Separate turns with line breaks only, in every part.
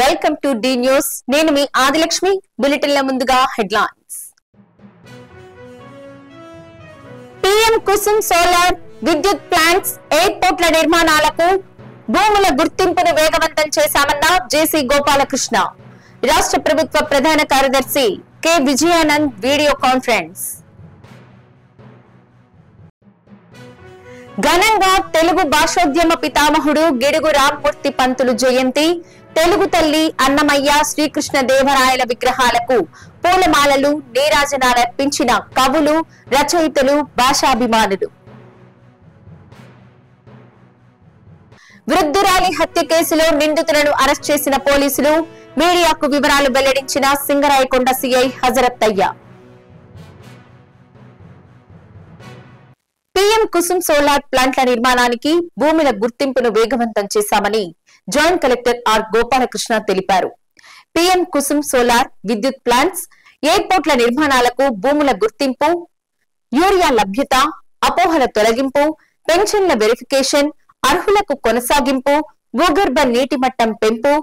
Welcome to D news. నేను మీ ఆదిలక్ష్మి. బులెటిన్ల ముందుగా headlines. PM Kusum solar విద్యుత్ ప్లాంట్స్ ఎయిర్పోర్ట్ల నిర్మాణాలకు భూముల గుర్తింపును వేగవంతం చేశామన్న జేసీ గోపాలకృష్ణ. రాష్ట్ర ప్రభుత్వ ప్రధాన కార్యదర్శి కె విజయానంద్ వీడియో కాన్ఫరెన్స్. ఘనంగా తెలుగు భాషోద్యమ పితామహుడు గిడుగు రామ్మూర్తి పంతులు జయంతి. తెలుగు తల్లి అన్నమయ్య శ్రీకృష్ణ దేవరాయల విగ్రహాలకు పూలమాలలు నీరాజనాలర్పించిన కవులు, రచయితలు, భాషాభిమానులు. వృద్ధురాలి హత్య కేసులో నిందితులను అరెస్ట్ చేసిన పోలీసులు. మీడియాకు వివరాలు వెల్లడించిన Singarayakonda CI Hazarathaiah. PM Kusum solar ప్లాంట్ల నిర్మాణానికి భూముల గుర్తింపును వేగవంతం చేశామని జాయింట్ కలెక్టర్ ఆర్ గోపాలకృష్ణ తెలిపారు. పీఎం కుసుమ్ సోలార్ విద్యుత్ ప్లాంట్స్ ఎయిర్పోర్ట్ల నిర్మాణాలకు భూముల గుర్తింపు, యూరియా లభ్యత, అపోహల తొలగింపు, పెన్షన్ల వెరిఫికేషన్, అర్హులకు కొనసాగింపు, భూగర్భ నీటి మట్టం పెంపు,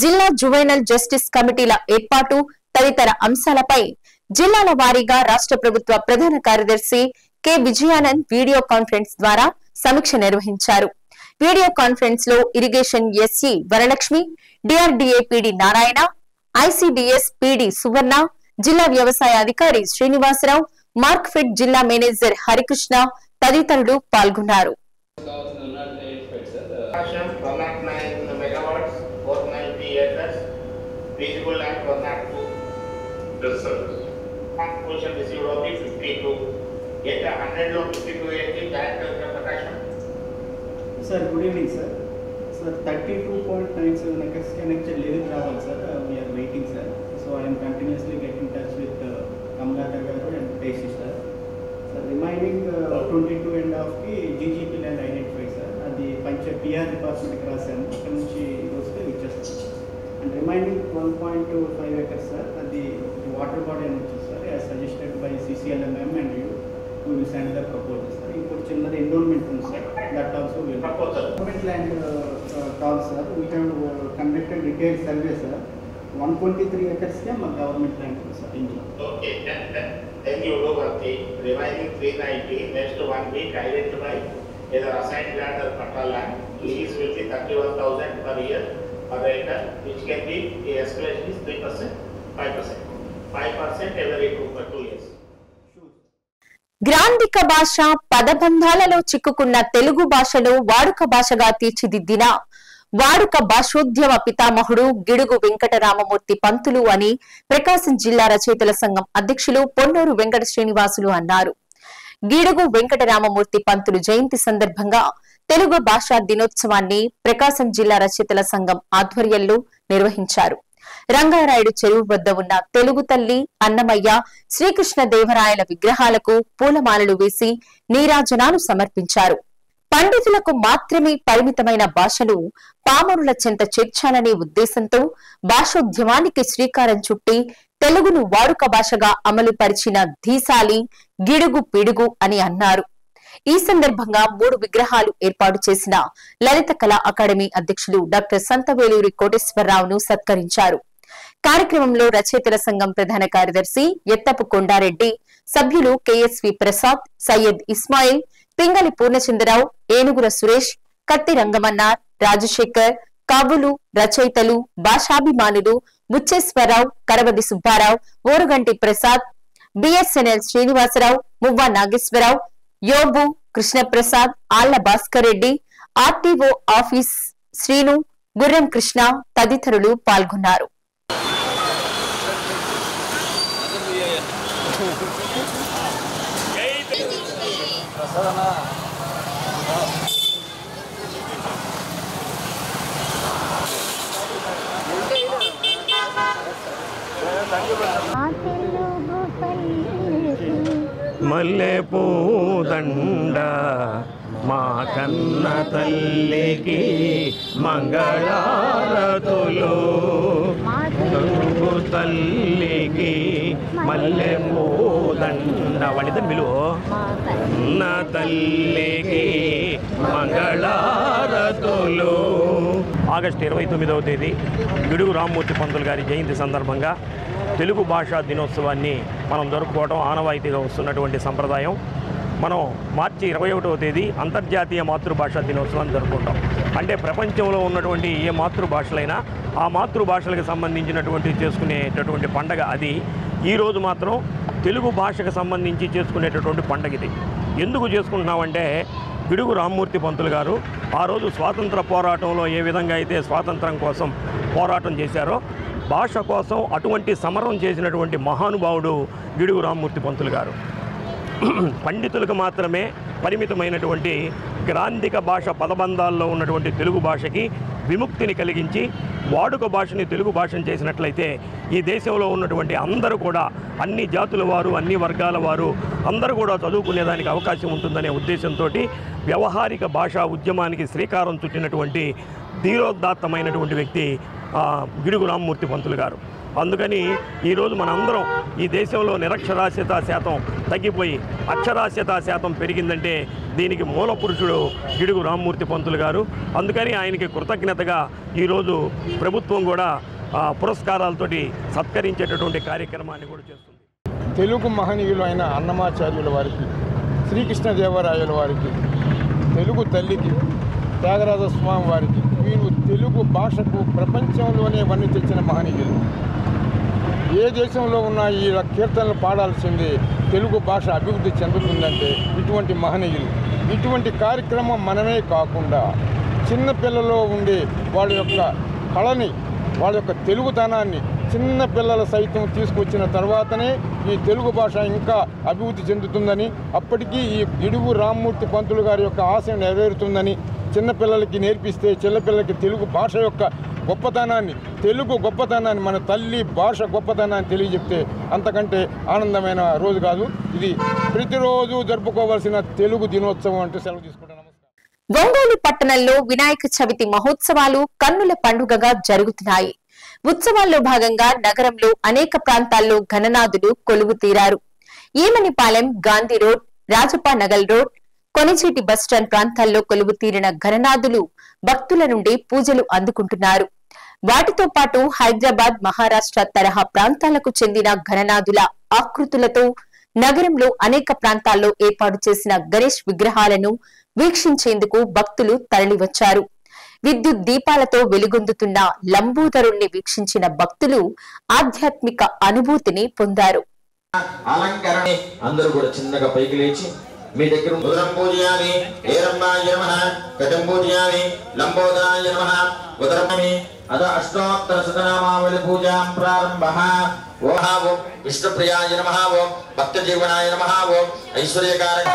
జిల్లా జువైనల్ జస్టిస్ కమిటీల ఏర్పాటు తదితర అంశాలపై జిల్లాల వారీగా రాష్ట్ర ప్రభుత్వ ప్రధాన కార్యదర్శి కె విజయానంద్ వీడియో కాన్ఫరెన్స్ ద్వారా సమీక్ష నిర్వహించారు. వీడియో కాన్ఫరెన్స్ లో irrigation SE Varalakshmi, DRDA PD Narayana, ICDS PD Suvarna, జిల్లా వ్యవసాయ అధికారి శ్రీనివాసరావు, మార్క్ఫెడ్ జిల్లా మేనేజర్ హరికృష్ణ తదితరులు పాల్గొన్నారు.
Sir, good evening, sir. Sir, 32.97 acres connection living travel, sir. We are waiting, sir. So I am continuously getting in touch with Kamlakar Garu and Pesi, sir. Sir, remaining 22.5 ki GGP land identified, sir. The Panchayat PR department across and Kanchi goes to Vichas. And remaining 12.25 acres, sir. The water body and sir, as suggested by CCLMM and you. We will send the proposal, sir. You put in the endowment, sir. That also will. Government land call, sir. We have conducted detailed survey, sir. 123 acres came government land, sir.
Okay, then you do one thing. Remaining 390, next 1 week identify either assigned land or patta land. Lease will be 31,000 per year per acre, which can be the escalation is 3%, 5%. 5% every 2 years.
గ్రాంధిక భాష పదబంధాలలో చిక్కుకున్న తెలుగు భాషను వాడుక భాషగా తీర్చిదిద్దిన వాడుక భాషోద్యమ పితామహుడు గిడుగు వెంకటరామమూర్తి పంతులు అని ప్రకాశం జిల్లా రచయితల సంఘం అధ్యక్షులు పొన్నూరు వెంకట శ్రీనివాసులు అన్నారు. గిడుగు వెంకటరామమూర్తి పంతులు జయంతి సందర్భంగా తెలుగు భాషా దినోత్సవాన్ని ప్రకాశం జిల్లా రచయితల సంఘం ఆధ్వర్యంలో నిర్వహించారు. రంగారాయుడు చెరువు వద్ద ఉన్న తెలుగు తల్లి అన్నమయ్య శ్రీకృష్ణ దేవరాయల విగ్రహాలకు పూలమాలలు వేసి నీరాజనాలు సమర్పించారు. పండితులకు మాత్రమే పరిమితమైన భాషను పామరుల చెంత చేర్చాలనే ఉద్దేశంతో భాషోద్యమానికి శ్రీకారం చుట్టి తెలుగును వాడుక భాషగా అమలు పరిచిన ధీశాలి గిడుగు పిడుగు అని అన్నారు. ఈ సందర్భంగా 3 విగ్రహాలు ఏర్పాటు చేసిన లలిత కళా అకాడమీ అధ్యక్షులు డాక్టర్ సంతవేలూరి కోటేశ్వరరావును సత్కరించారు. కార్యక్రమంలో రచయితల సంఘం ప్రధాన కార్యదర్శి ఎత్తపు కొండారెడ్డి, సభ్యులు కెఎస్వి ప్రసాద్, సయ్యద్ ఇస్మాయిల్, పింగళి పూర్ణచంద్రరావు, ఏనుగుల సురేష్, కత్తి రంగమన్నార్, రాజశేఖర్, కవులు, రచయితలు, భాషాభిమానులు బుచ్చేశ్వరరావు, కరవది సుబ్బారావు, ఓరుగంటి ప్రసాద్, బిఎస్ఎన్ఎల్ శ్రీనివాసరావు, మువ్వా నాగేశ్వరరావు, యోబు, కృష్ణప్రసాద్, ఆళ్ల భాస్కర్ రెడ్డి, ఆర్టీఓ ఆఫీస్ శ్రీను, గుర్రం కృష్ణ తదితరులు పాల్గొన్నారు.
మల్లె పూదండ మా కన్న తల్లికి మంగళారతులు, తల్లికి మల్లె పూదండ వనిత విలువ కన్న తల్లికి మంగళారతులు. ఆగస్టు 29వ తేదీ గిడుగు రామ్మూర్తి పంతులు గారి జయంతి సందర్భంగా తెలుగు భాషా దినోత్సవాన్ని మనం జరుపుకోవడం ఆనవాయితీగా వస్తున్నటువంటి సంప్రదాయం. మనం మార్చి 21వ తేదీ అంతర్జాతీయ మాతృభాషా దినోత్సవాన్ని జరుపుకుంటాం. అంటే ప్రపంచంలో ఉన్నటువంటి ఏ మాతృభాషలైనా ఆ మాతృభాషలకు సంబంధించినటువంటి చేసుకునేటటువంటి పండగ అది. ఈరోజు మాత్రం తెలుగు భాషకు సంబంధించి చేసుకునేటటువంటి పండగ ఇది. ఎందుకు చేసుకుంటున్నామంటే గిడుగు రామ్మూర్తి పంతులు గారు ఆ రోజు స్వాతంత్ర పోరాటంలో ఏ విధంగా అయితే స్వాతంత్రం కోసం పోరాటం చేశారో భాష కోసం అటువంటి సమరం చేసినటువంటి మహానుభావుడు గిడుగు రామ్మూర్తి పంతులు గారు. పండితులకు మాత్రమే పరిమితమైనటువంటి గ్రాంధిక భాష పదబంధాల్లో ఉన్నటువంటి తెలుగు భాషకి విముక్తిని కలిగించి వాడుక భాషని తెలుగు భాషను చేసినట్లయితే ఈ దేశంలో ఉన్నటువంటి అందరూ కూడా అన్ని జాతుల వారు అన్ని వర్గాల వారు అందరూ కూడా చదువుకునేదానికి అవకాశం ఉంటుందనే ఉద్దేశంతో వ్యవహారిక భాషా ఉద్యమానికి శ్రీకారం చుట్టినటువంటి ధీరోదాత్తమైనటువంటి వ్యక్తి గిడుగు రామ్మూర్తి పంతులు గారు. అందుకని ఈరోజు మనందరం ఈ దేశంలో నిరక్షరాస్యత శాతం తగ్గిపోయి అక్షరాస్యత శాతం పెరిగిందంటే దీనికి మూల పురుషుడు గిడుగు రామ్మూర్తి పంతులు గారు. అందుకని ఆయనకి కృతజ్ఞతగా ఈరోజు ప్రభుత్వం కూడా పురస్కారాలతోటి సత్కరించేటటువంటి కార్యక్రమాన్ని కూడా చేస్తుంది.
తెలుగు మహనీయులు అయిన అన్నమాచార్యుల వారికి, శ్రీకృష్ణదేవరాయల వారికి, తెలుగు తల్లికి, త్యాగరాజస్వామి వారికి, వీరు తెలుగు భాషకు ప్రపంచంలోనే వన్నె తెచ్చిన మహనీయులు. ఏ దేశంలో ఉన్న ఈ కీర్తనలు పాడాల్సిందే తెలుగు భాష అభివృద్ధి చెందుతుందంటే ఇటువంటి మహనీయులు. ఇటువంటి కార్యక్రమం మనమే కాకుండా చిన్నపిల్లలో ఉండే వాళ్ళ యొక్క కళని, వాళ్ళ యొక్క తెలుగుతనాన్ని చిన్న పిల్లల సైతం తీసుకొచ్చిన తర్వాతనే ఈ తెలుగు భాష ఇంకా అభివృద్ధి చెందుతుందని, అప్పటికీ ఈ గిడుగు రామ్మూర్తి పంతులు గారి యొక్క ఆశయం నెరవేరుతుందని, చిన్నపిల్లలకి నేర్పిస్తే చిన్నపిల్లలకి తెలుగు భాష యొక్క గొప్పతనాన్ని, తెలుగు గొప్పతనాన్ని, మన తల్లి భాష గొప్పతనాన్ని తెలియజెప్తే అంతకంటే ఆనందమైన రోజు కాదు. ఇది ప్రతిరోజు జరుపుకోవాల్సిన తెలుగు దినోత్సవం అంటూ సెలవు తీసుకుంటాను.
ఒంగోలు పట్టణంలో వినాయక చవితి మహోత్సవాలు కన్నుల పండుగగా జరుగుతున్నాయి. ఉత్సవాల్లో భాగంగా నగరంలో అనేక ప్రాంతాల్లో గణనాథులు కొలువు తీరారు. Emanipalem, Gandhi road, Rajapanagal road, Konicheti bus stand ప్రాంతాల్లో కొలువు తీరిన గణనాథులు భక్తుల నుండి పూజలు అందుకుంటున్నారు. వాటితో పాటు హైదరాబాద్, మహారాష్ట్ర తరహా ప్రాంతాలకు చెందిన గణనాథుల ఆకృతులతో నగరంలో అనేక ప్రాంతాల్లో ఏర్పాటు చేసిన గణేష్ విగ్రహాలను వీక్షించేందుకు భక్తులు తరలివచ్చారు. విద్యుత్ దీపాలతో వెలుగొందుతున్న లంబోదరుణ్ణి వీక్షించిన భక్తులు ఆధ్యాత్మిక అనుభూతిని పొందారు.
అందరూ కూడా చిన్నగా పైకి లేచి మీ దగ్గర ఉదరం పూజయామి ఏరంబాయ నమః కటం పూజయామి లంబోదరాయ నమః ఉదరమి అద అష్టోత్తర శతనామావళి పూజాం ప్రారంభః. ఓం విష్ణుప్రియాయ నమః, ఓం భక్త జీవనాయ నమః, ఓం ఐశ్వర్యకారక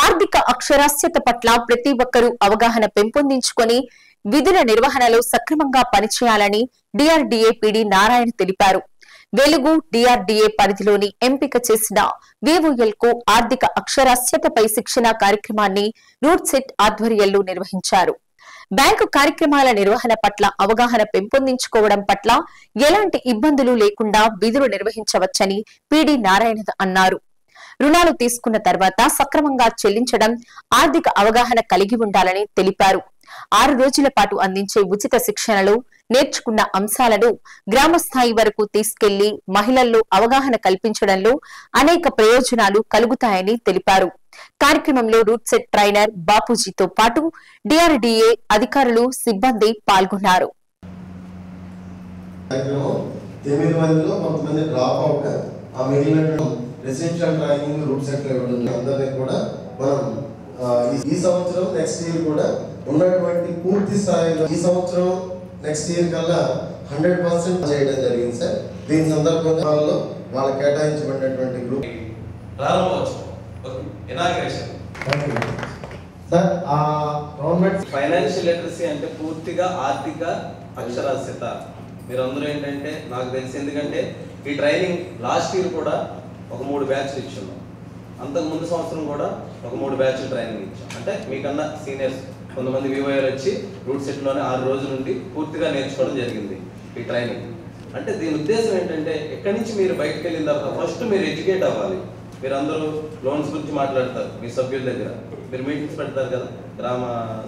ఆర్థిక అక్షరాస్యత పట్ల ప్రతి ఒక్కరూ అవగాహన పెంపొందించుకొని విధుల నిర్వహణలో సక్రమంగా పనిచేయాలని డిఆర్డీఏ పీడీ నారాయణ తెలిపారు. వెలుగు డిఆర్డీఏ పరిధిలోని ఎంపిక చేసిన VOL కు ఆర్థిక అక్షరాస్యతపై శిక్షణ కార్యక్రమాన్ని రూట్ సెట్ ఆధ్వర్యంలో నిర్వహించారు. బ్యాంకు కార్యక్రమాల నిర్వహణ పట్ల అవగాహన పెంపొందించుకోవడం పట్ల ఎలాంటి ఇబ్బందులు లేకుండా విధులు నిర్వహించవచ్చని పిడి నారాయణ అన్నారు. రుణాలు తీసుకున్న తర్వాత సక్రమంగా చెల్లించడం, ఆర్థిక అవగాహన కలిగి ఉండాలని తెలిపారు. 6 రోజుల పాటు అందించే ఉచిత శిక్షణలో నేర్చుకున్న అంశాలను గ్రామ స్థాయి వరకు తీసుకెళ్లి మహిళల్లో అవగాహన కల్పించడంలో అనేక ప్రయోజనాలు కలుగుతాయని తెలిపారు. కార్యక్రమంలో రూట్ సెట్ ట్రైనర్ బాపూజీతో పాటు డిఆర్డీఏ అధికారులు, సిబ్బంది పాల్గొన్నారు.
రెసిడెన్షియల్ ట్రైనింగ్ రూట్ సెట్ అందరినీ కూడా మనం ఈ సంవత్సరం నెక్స్ట్ ఇయర్ కూడా ఉన్నటువంటి పూర్తి స్థాయిలో ఈ సంవత్సరం నెక్స్ట్ ఇయర్ కల్లా 100% చేయడం జరిగింది సార్. దీని సందర్భంగా వాళ్ళ కేటాయించబడినటువంటి group
sir government financial literacy అంటే పూర్తిగా ఆర్థిక అక్షరాస్యత. మీరందరూ ఏంటంటే నాకు తెలిసి, ఎందుకంటే ఈ ట్రైనింగ్ లాస్ట్ ఇయర్ కూడా ఒక 3 బ్యాచ్లు ఇచ్చాము, అంతకు ముందు సంవత్సరం కూడా ఒక 3 బ్యాచ్లు ట్రైనింగ్ ఇచ్చాం. అంటే మీకన్నా సీనియర్స్ కొంతమంది VOL వచ్చి రూట్ సెట్లోనే 6 రోజుల నుండి పూర్తిగా నేర్చుకోవడం జరిగింది ఈ ట్రైనింగ్. అంటే దీని ఉద్దేశం ఏంటంటే, ఎక్కడి నుంచి మీరు బయటకు వెళ్ళిన తర్వాత ఫస్ట్ మీరు ఎడ్యుకేట్ అవ్వాలి. మీరు అందరూ లోన్స్ గురించి మాట్లాడతారు మీ సభ్యుల దగ్గర, మీరు మీటింగ్స్ పెడతారు కదా, గ్రామ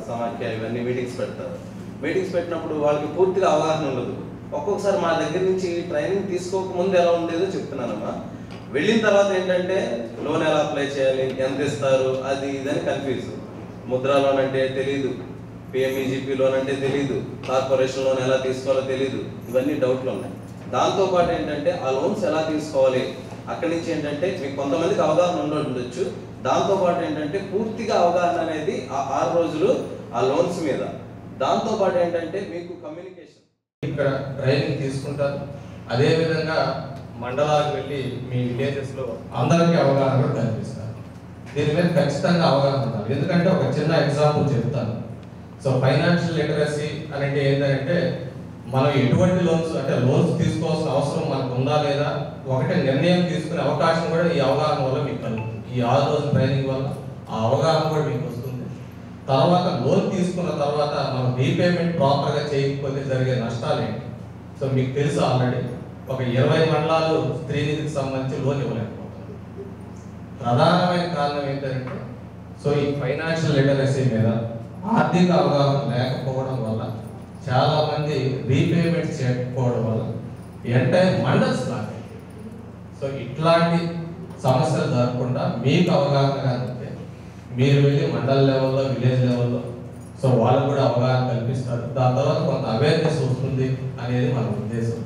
సమాఖ్య ఇవన్నీ మీటింగ్స్ పెడతారు. మీటింగ్స్ పెట్టినప్పుడు వాళ్ళకి పూర్తిగా అవగాహన ఉండదు. ఒక్కొక్కసారి మా దగ్గర నుంచి ట్రైనింగ్ తీసుకోకముందు ఎలా ఉండేదో చెప్తున్నానమ్మా, వెళ్ళిన తర్వాత ఏంటంటే లోన్ ఎలా అప్లై చేయాలి, ఎంత ఇస్తారు, అది ఇదని కన్ఫ్యూజ్. ముద్రా లోన్ అంటే తెలీదు, PMEGP లోన్ అంటే తెలీదు, కార్పొరేషన్ లోన్ ఎలా తీసుకోవాలో తెలీదు, ఇవన్నీ డౌట్లు ఉన్నాయి. దాంతోపాటు ఏంటంటే ఆ లోన్స్ ఎలా తీసుకోవాలి, అక్కడి నుంచి ఏంటంటే మీకు కొంతమందికి అవగాహన ఉండొచ్చు. దాంతోపాటు ఏంటంటే పూర్తిగా అవగాహన అనేది ఆ 6 రోజులు ఆ లోన్స్ మీద. దాంతోపాటు ఏంటంటే మీకు కమ్యూనికేషన్
ఇక్కడ ట్రైనింగ్ తీసుకుంటారు. అదేవిధంగా మండలాలకు వెళ్ళి మీ విలేజెస్లో అందరికీ అవగాహన కూడా కల్పిస్తారు. దీని మీద ఖచ్చితంగా అవగాహన ఉండాలి. ఎందుకంటే ఒక చిన్న ఎగ్జాంపుల్ చెప్తాను. సో ఫైనాన్షియల్ లిటరసీ అంటే ఏంటంటే, మనం ఎటువంటి లోన్స్ అంటే లోన్స్ తీసుకోవాల్సిన అవసరం మనకు ఉందా లేదా, ఒకటే నిర్ణయం తీసుకునే అవకాశం కూడా ఈ అవగాహన వల్ల మీకు కలుగుతుంది. ఈ 6 రోజుల ట్రైనింగ్ వల్ల ఆ అవగాహన కూడా మీకు వస్తుంది. తర్వాత లోన్ తీసుకున్న తర్వాత మనం రీపేమెంట్ ప్రాపర్గా చేయకపోతే జరిగే నష్టాలు ఏంటి. సో మీకు తెలుసు ఆల్రెడీ ఒక 20 మండలాలు స్త్రీనిధికి సంబంధించి లోన్ ఇవ్వలేకపోతుంది. ప్రధానమైన కారణం ఏంటంటే, సో ఈ ఫైనాన్షియల్ లిటరసీ మీద ఆర్థిక అవగాహన లేకపోవడం వల్ల చాలా మంది రీపేమెంట్స్ చేయకపోవడం వల్ల ఎంటైర్ మండల్స్ లాగా. సో ఇట్లాంటి సమస్యలు జరగకుండా మీకు అవగాహన ఉంటే మీరు వెళ్ళి మండల్ లెవెల్లో, విలేజ్ లెవెల్లో సో వాళ్ళకు కూడా అవగాహన కల్పిస్తారు. దాని తర్వాత కొంత అవేర్నెస్ వస్తుంది అనేది మన ఉద్దేశం.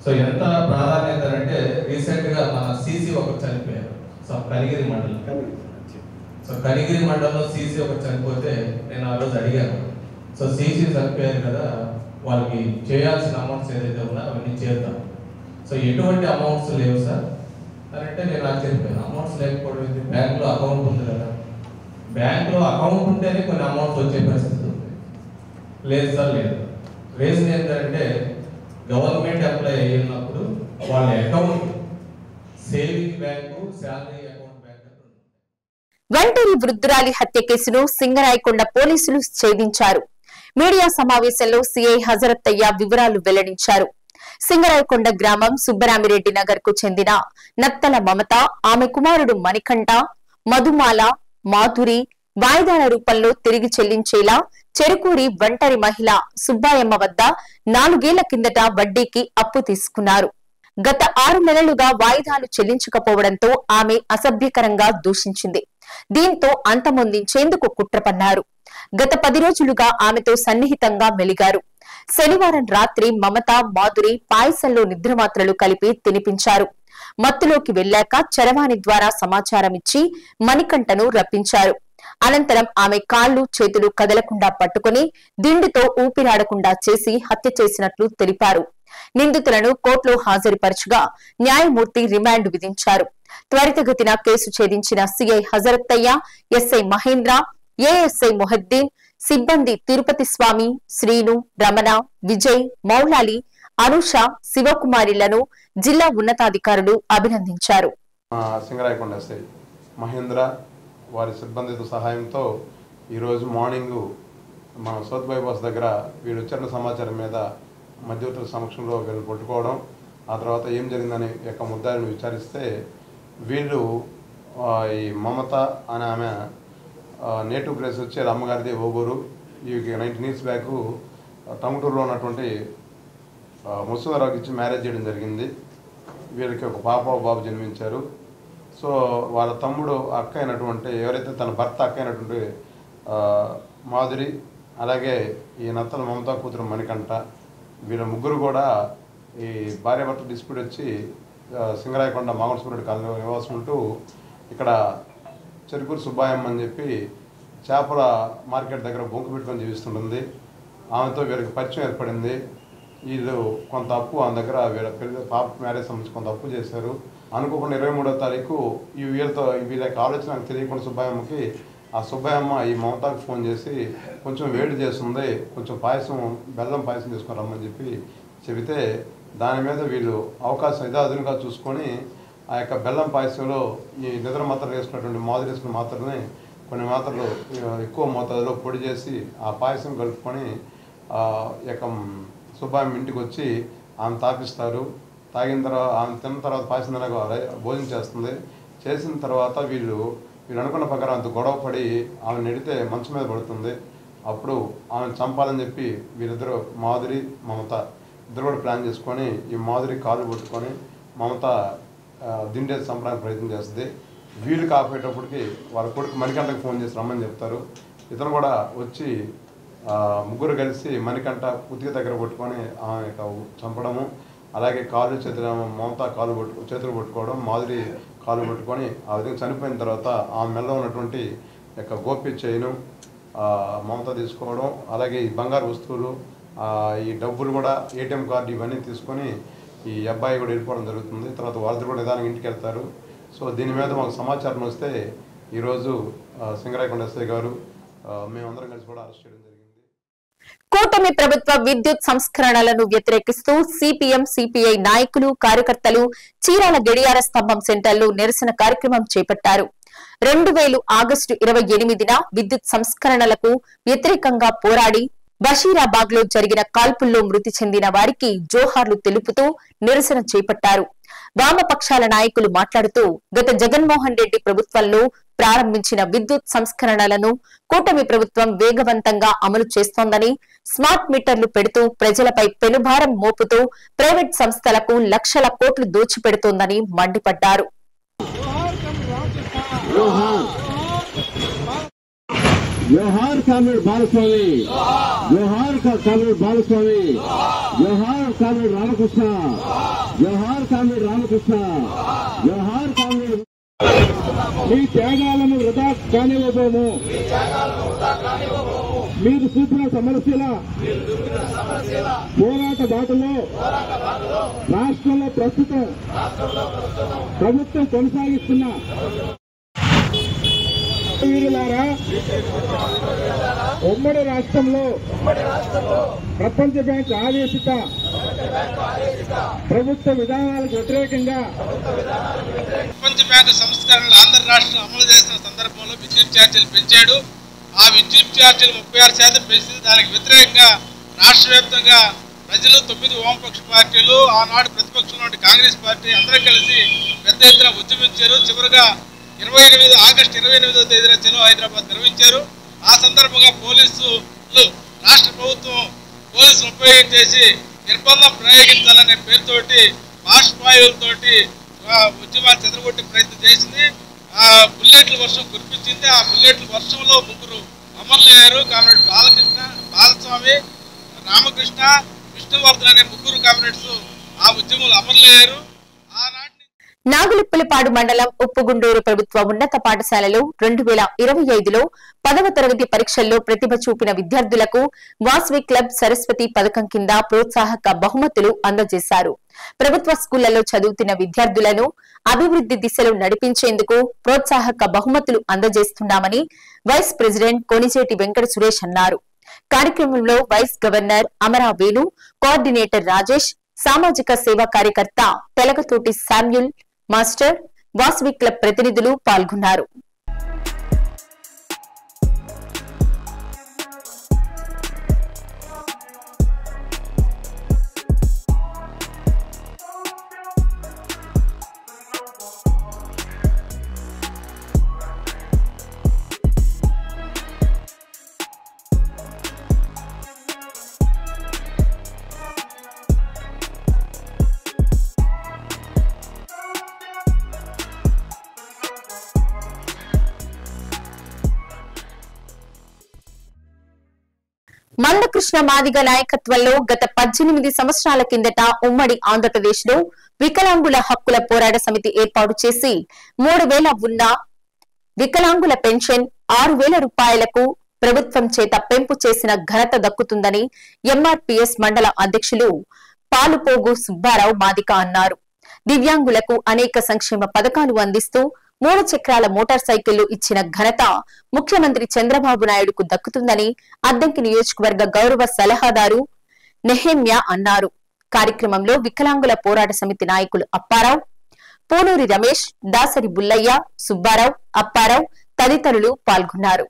సో ఎంత ప్రాధాన్యత అంటే, రీసెంట్గా మన CC ఒకరు చనిపోయారు. సో కనిగిరి మండలం. సో కనిగిరి మండలంలో CC ఒకరు చనిపోతే నేను ఆ రోజు అడిగాను, సో CC చనిపోయారు కదా, వాళ్ళకి చేయాల్సిన అమౌంట్స్ ఏదైతే ఉన్నాయో అవన్నీ చేద్దాం. సో ఎటువంటి అమౌంట్స్ లేవు సార్ అని అంటే నేను ఆశ్చర్యపోయాను. అమౌంట్స్ లేకపోవడం ఏంటి, బ్యాంకులో అకౌంట్ ఉంది కదా, బ్యాంకులో అకౌంట్ ఉంటేనే కొన్ని అమౌంట్స్ వచ్చే పరిస్థితి ఉంది. లేదు సార్, లేదు. రీజన్ ఏంటంటే, గవర్నమెంట్ ఎంప్లాయ్ అయినప్పుడు వాళ్ళ account saving bank, salary account bank.
Vanteri వృద్ధురాలి హత్య కేసును సింగరాయకొండ పోలీసులు ఛేదించారు. మీడియా సమావేశంలో సిఐ హజరత్తయ్య వివరాలు వెల్లడించారు. సింగరాయకొండ గ్రామం సుబ్బరామిరెడ్డి నగర్ కు చెందిన నత్తల మమత, ఆమె కుమారుడు మణికంఠ, మధుమాల, మాధురి వాయిదాల రూపంలో తిరిగి చెల్లించేలా చెరుకూరి వంటరి మహిళ సుబ్బాయమ్మ వద్ద 4 ఏళ్ల కిందట వడ్డీకి అప్పు తీసుకున్నారు. గత 6 నెలలుగా వాయిదాలు చెల్లించకపోవడంతో ఆమె అసభ్యకరంగా దూషించింది. దీంతో అంతమొందించేందుకు కుట్ర పన్నారు. గత 10 రోజులుగా ఆమెతో సన్నిహితంగా మెలిగారు. శనివారం రాత్రి మమత, మాధురి పాయసంలో నిద్రమాత్రలు కలిపి తినిపించారు. మత్తులోకి వెళ్లాక చరవాణి ద్వారా సమాచారం ఇచ్చి మణికంఠను రప్పించారు. అనంతరం ఆమె కాళ్లు, చేతులు కదలకుండా పట్టుకుని దిండుతో ఊపిరాడకుండా చేసి హత్య చేసినట్లు తెలిపారు. నిందితులను కోర్టులో హాజరుపరచగా న్యాయమూర్తి రిమాండ్ విధించారు. త్వరితగతిన కేసు ఛేదించిన CI Hazarathaiah, SI Mahendra, ASI Mohiddin, సిబ్బంది తిరుపతి స్వామి, శ్రీను, రమణ, విజయ్, మౌలాలి, అనుష, శివకుమారిలను జిల్లా ఉన్నతాధికారులు అభినందించారు.
సింగరాయకొండ ఎస్ఐ మహేంద్ర వారి సిబ్బందితో సహాయంతో ఈరోజు మార్నింగ్ మన సౌత్ బైపాస్ దగ్గర వీళ్ళు వచ్చిన సమాచారం మీద మధ్యవర్తుల సమక్షంలో వీళ్ళు పట్టుకోవడం, ఆ తర్వాత ఏం జరిగిందని యొక్క ముద్దాయిని విచారిస్తే వీళ్ళు ఈ మమత అనే ఆమె నేటివ్ ప్లేస్ వచ్చి అమ్మగారిది ఓగూరు. ఈ 19 years బ్యాక్ టంగుటూరులో ఉన్నటువంటి ముసలిరావుకి ఇచ్చి మ్యారేజ్ చేయడం జరిగింది. వీళ్ళకి ఒక పాప బాబు జన్మించారు. సో వాళ్ళ తమ్ముడు అక్క అయినటువంటి ఎవరైతే తన భర్త అక్క అయినటువంటి మాధురి, అలాగే ఈ నత్తల మమతా కూతురు మణికంఠ, వీళ్ళ ముగ్గురు కూడా ఈ భార్యాభర్త డిస్ప్యూట్ వచ్చి సింగరాయకొండ మామూలు కాలనీలో నివాసం ఉంటూ ఇక్కడ చెరుకూరు సుబ్బాయమ్మ అని చెప్పి చేపల మార్కెట్ దగ్గర బొంకు పెట్టుకొని జీవిస్తుంటుంది. ఆమెతో వీళ్ళకి పరిచయం ఏర్పడింది. వీళ్ళు కొంత అప్పు ఆమె దగ్గర వీళ్ళ పెళ్లి పాప మ్యారేజ్ సంబంధించి కొంత అప్పు చేశారు. అనుకోకుండా 23వ తారీఖు వీళ్ళకి ఆలోచన తెలియకుండా సుబ్బాయమ్మకి ఆ సుబ్బాయమ్మ ఈ మమతాకు ఫోన్ చేసి కొంచెం వేడి చేస్తుంది, కొంచెం బెల్లం పాయసం తీసుకొని రమ్మని చెప్పి చెబితే దాని మీద వీళ్ళు అవకాశం అదునుగా చూసుకొని ఆ యొక్క బెల్లం పాయసంలో ఈ నిద్ర మాత్రలు వేసుకున్నటువంటి మాదిరి వేసుకున్న మాత్రని కొన్ని మాత్రలు ఎక్కువ మోతాదులో పొడి చేసి ఆ పాయసం కలుపుకొని యొక్క సుబ్బాయమ్మ ఇంటికి వచ్చి ఆమె తాపిస్తారు. తాగిన తర్వాత ఆమె తిన్న తర్వాత పాయసం భోజనం చేస్తుంది. చేసిన తర్వాత వీళ్ళు అనుకున్న ప్రకారం అంత గొడవ పడి ఆమె నెడితే మంచం మీద పడుతుంది. అప్పుడు ఆమెను చంపాలని చెప్పి వీళ్ళిద్దరూ మాధురి మమత ఇద్దరు కూడా ప్లాన్ చేసుకొని ఈ మాధురి కాలు పట్టుకొని మమత దిండేసి చంపడానికి ప్రయత్నం చేస్తుంది. వీళ్ళు కాకపోయేటప్పటికి వాళ్ళ కొడుకు మణికంఠకి ఫోన్ చేసి రమ్మని చెప్తారు. ఇతను కూడా వచ్చి ముగ్గురు కలిసి మణికంఠ కుతికి దగ్గర పట్టుకొని ఆమె చంపడము, అలాగే కాలు చేతులు మమత చేతులు పట్టుకోవడం, మాధురి కాలు పట్టుకొని ఆ విధంగా చనిపోయిన తర్వాత ఆమె మెల్ల ఉన్నటువంటి యొక్క గోపి చైను మమత తీసుకోవడం, అలాగే ఈ బంగారు వస్తువులు, ఈ డబ్బులు కూడా ఏటీఎం కార్డు ఇవన్నీ తీసుకొని ఈ అబ్బాయి కూడా వెళ్ళిపోవడం జరుగుతుంది. తర్వాత వాళ్ళిద్దరు కూడా నిదానంగా ఇంటికి వెళ్తారు. సో దీని మీద మాకు సమాచారం వస్తే ఈరోజు సింగరాయకొండ ఎస్ఐ గారు మేమందరం కలిసి కూడా అరెస్ట్ చేయడం జరిగింది.
కూటమి ప్రభుత్వ విద్యుత్ సంస్కరణలను వ్యతిరేకిస్తూ సిపిఎం సిపిఐ నాయకులు కార్యకర్తలు చీరాల గడియార స్తంభం సెంటర్లో నిరసన కార్యక్రమం చేపట్టారు. 2000 ఆగస్టు 28న విద్యుత్ సంస్కరణలకు వ్యతిరేకంగా పోరాడి బషీరాబాద్ లో జరిగిన కాల్పుల్లో మృతి చెందిన వారికి జోహార్లు తెలుపుతూ నిరసన చేపట్టారు. వామపక్షాల నాయకులు మాట్లాడుతూ గత జగన్మోహన్ రెడ్డి ప్రభుత్వంలో ప్రారంభించిన విద్యుత్ సంస్కరణలను కూటమి ప్రభుత్వం వేగవంతంగా అమలు చేస్తోందని, స్మార్ట్ మీటర్లు పెడుతూ ప్రజలపై పెనుభారం మోపుతూ ప్రైవేట్ సంస్థలకు లక్షల కోట్లు దోచిపెడుతోందని మండిపడ్డారు.
జోహార్ కామ్రేడ్ బాలస్వామి, జోహార్ కామ్రేడ్ బాలస్వామి, జోహార్ కామ్రేడ్ రామకృష్ణ, జోహార్ కామ్రేడ్ రామకృష్ణ, జోహార్ కామ్రేడ్. మీ త్యాగాలను వృధా కానివ్వబోము. మీరు చూపిన సమస్యల పోరాట బాటలో రాష్ట్రంలో ప్రస్తుతం ప్రభుత్వం కొనసాగిస్తున్న వీరులారా, ఉమ్మడి రాష్ట్రంలో ప్రపంచ బ్యాంక్ ఆదేశిత ప్రభుత్వ విధానాలకు వ్యతిరేకంగా
ప్రపంచ బ్యాంకు సంస్కరణలు ఆంధ్ర రాష్ట్రం అమలు చేసిన సందర్భంలో విద్యుత్ ఛార్జీలు పెంచాడు. ఆ విద్యుత్ ఛార్జీలు 36% పెంచింది. దానికి వ్యతిరేకంగా రాష్ట్ర వ్యాప్తంగా ప్రజలు 9 వామపక్ష పార్టీలు, ఆనాడు ప్రతిపక్షంలో కాంగ్రెస్ పార్టీ అందరూ కలిసి పెద్ద ఎత్తున ఉద్యమించారు. చివరిగా ఆగస్టు 28వ తేదీన చలో హైదరాబాద్ నిర్వహించారు. ఆ సందర్భంగా పోలీసులు రాష్ట్ర ప్రభుత్వం పోలీసులు ఉపయోగించేసి నిర్బంధం ప్రయోగించాలనే పేరుతోటి బాష్పాయులతోటి ఉద్యమాలు చెదరగొట్టే ప్రయత్నం చేసింది. ఆ బుల్లెట్ల వర్షం కురిపించింది. ఆ బుల్లెట్ల వర్షంలో 3 అమరులయ్యారు. కామ్రేడ్ బాలస్వామి, రామకృష్ణ, విష్ణువర్ధన్ అనే 3 కామ్రేడ్స్ ఆ ఉద్యమంలో అమరులయ్యారు.
నాగులుప్పలపాడు మండలం ఉప్పుగుండూరు ప్రభుత్వ ఉన్నత పాఠశాలలో 2025లో 10వ తరగతి పరీక్షల్లో ప్రతిభ చూపిన విద్యార్థులకు వాసవి క్లబ్ సరస్వతి పథకం కింద ప్రోత్సాహక బహుమతులు అందజేశారు. ప్రభుత్వ స్కూళ్లలో చదువుతున్న విద్యార్థులను అభివృద్ధి దిశలో నడిపించేందుకు ప్రోత్సాహక బహుమతులు అందజేస్తున్నామని వైస్ ప్రెసిడెంట్ కొనిచేటి వెంకట సురేష్ అన్నారు. కార్యక్రమంలో vice governor Amara Venu, coordinator Rajesh, సామాజిక సేవా కార్యకర్త Telagathoti Samuel master, Vasavi club ప్రతినిధులు పాల్గొన్నారు. మందకృష్ణ మాదిగ నాయకత్వంలో గత 18 సంవత్సరాల కిందట ఉమ్మడి ఆంధ్రప్రదేశ్ లో వికలాంగుల హక్కుల పోరాట సమితి ఏర్పాటు చేసి 3,000 ఉన్న వికలాంగుల పెన్షన్ 6,000 రూపాయలకు ప్రభుత్వం చేత పెంపు చేసిన ఘనత దక్కుతుందని ఎంఆర్పీఎస్ మండల అధ్యక్షులు పాలుపోగు సుబ్బారావు మాదిక అన్నారు. దివ్యాంగులకు అనేక సంక్షేమ పథకాలు అందిస్తూ 3 చక్రాల మోటార్ సైకిళ్లు ఇచ్చిన ఘనత ముఖ్యమంత్రి చంద్రబాబు నాయుడుకు దక్కుతుందని అద్దంకి నియోజకవర్గ గౌరవ సలహాదారు నెహెమ్యా అన్నారు. కార్యక్రమంలో వికలాంగుల పోరాట సమితి నాయకులు అప్పారావు, పూనూరి రమేష్, దాసరి బుల్లయ్య, సుబ్బారావు, అప్పారావు తదితరులు పాల్గొన్నారు.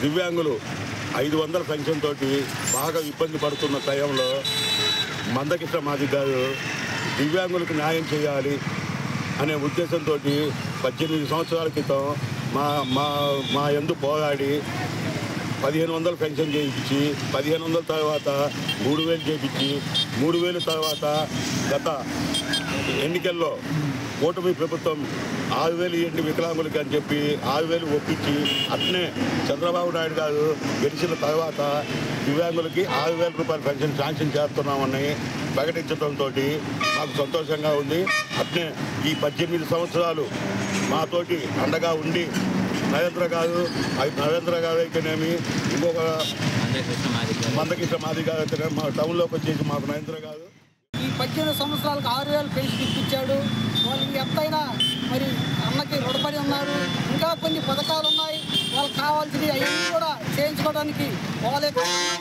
దివ్యాంగులు 500 పెన్షన్ తోటి బాగా ఇబ్బంది పడుతున్న టైంలో మందకృష్ణ మాదిగ గారు దివ్యాంగులకు న్యాయం చేయాలి అనే ఉద్దేశంతో 18 సంవత్సరాల క్రితం మా యందు పోరాడి 1,500 పెన్షన్ చేయించి 1,500 తర్వాత 3,000 చేయించి 3,000 తర్వాత గత ఎన్నికల్లో కూటమి ప్రభుత్వం 6,000 ఇవ్వండి వికలాంగులకి అని చెప్పి 6,000 ఒప్పించి అట్నే చంద్రబాబు నాయుడు గారు గెలిచిన తర్వాత దివ్యాంగులకి 6,000 రూపాయల పెన్షన్ శాంక్షన్ చేస్తున్నామని ప్రకటించడంతో మాకు సంతోషంగా ఉంది. అట్నే ఈ 18 సంవత్సరాలు మాతోటి అండగా ఉండి నరేంద్ర గారు అయితేనేమి, ఇంకొక మందకృష్ణ మాదిగ గారు అయితేనేమి మా టౌన్లోకి వచ్చేసి మాకు నరేంద్ర గారు
ఈ 18 సంవత్సరాలకు 6,000 పెన్షన్ ఇప్పించాడు. వాళ్ళు ఎంతైనా మరి అన్నకి రుణపడి ఉన్నారు. ఇంకా కొన్ని పథకాలు ఉన్నాయి, వాళ్ళకి కావాల్సినవి అవన్నీ కూడా చేయించుకోవడానికి వాళ్ళ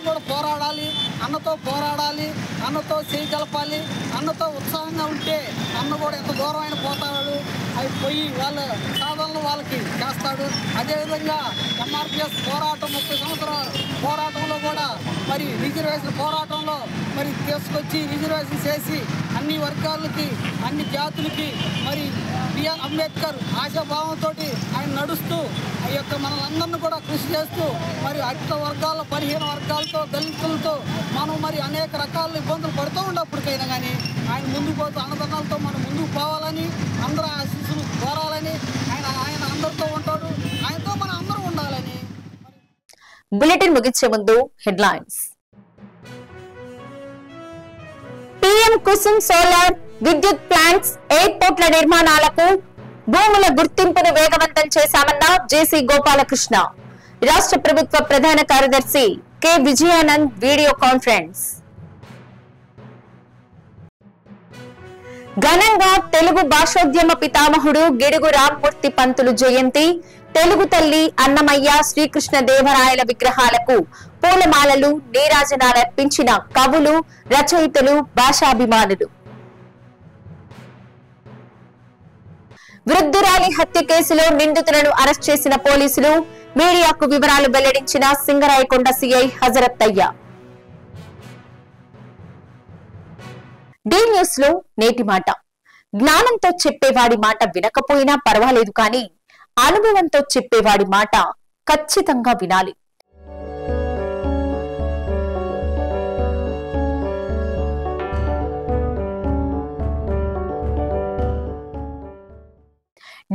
కూడా పోరాడాలి, అన్నతో పోరాడాలి, అన్నతో చేయగలపాలి. అన్నతో ఉత్సాహంగా ఉంటే అన్న కూడా ఎంత దూరం అయినా పోతాడు, అవి పోయి వాళ్ళ సాధనలు వాళ్ళకి చేస్తాడు. అదేవిధంగా ఎంఆర్పీఎస్ పోరాటం 30 సంవత్సరాల పోరాటంలో కూడా మరి రిజర్వేషన్ పోరాటంలో మరి తీసుకొచ్చి రిజర్వేషన్ చేసి అన్ని వర్గాలకి అన్ని జాతులకి మరి బిఆర్ అంబేద్కర్ ఆశాభావంతో ఆయన నడుస్తూ ఆ యొక్క మనలందరినీ కూడా కృషి చేస్తూ మరి అట్ల వర్గాల 15 వర్గాలతో దళితులతో మనం మరి అనేక రకాల ఇబ్బందులు పడుతూ ఉన్నప్పటికైనా కానీ ఆయన ముందుకు పోతూ అన్నదానాలతో మనం ముందుకు పోవాలని, అందరూ ఆశీస్సులు కోరాలని, ఆయన అందరితో ఉంటాడు, ఆయనతో మనం అందరూ ఉండాలని.
బులెటిన్ ముగించే ముందు హెడ్లైన్స్. పీఎం కుసుమ్ సోలార్ విద్యుత్ ప్లాంట్స్, ఎయిర్పోర్ట్ల నిర్మాణాలకు భూముల గుర్తింపును వేగవంతం చేశామన్న జేసీ గోపాలకృష్ణ. రాష్ట్ర ప్రభుత్వ ప్రధాన కార్యదర్శి కె విజయానంద్ వీడియో కాన్ఫరెన్స్. ఘనంగా తెలుగు భాషోద్యమ పితామహుడు గిడుగు రామ్మూర్తి పంతులు జయంతి. తెలుగు తల్లి అన్నమయ్య, శ్రీకృష్ణ దేవరాయల విగ్రహాలకు పూలమాలలు, నీరాజనాలర్పించిన కవులు, రచయితలు, భాషాభిమానులు. వృద్ధురాలి హత్య కేసులో నిందితులను అరెస్ట్ చేసిన పోలీసులు. మీడియాకు వివరాలు వెల్లడించిన సింగరాయకొండ సీఐ హజరత్ అయ్య. డి న్యూస్ లో నేటి మాట. జ్ఞానంతో చెప్పేవాడి మాట వినకపోయినా పర్వాలేదు, కానీ అనుభవంతో చెప్పేవాడి మాట ఖచ్చితంగా వినాలి.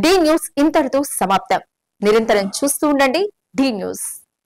డి న్యూస్ ఇంతటితో సమాప్తం. నిరంతరం చూస్తూ ఉండండి డి న్యూస్.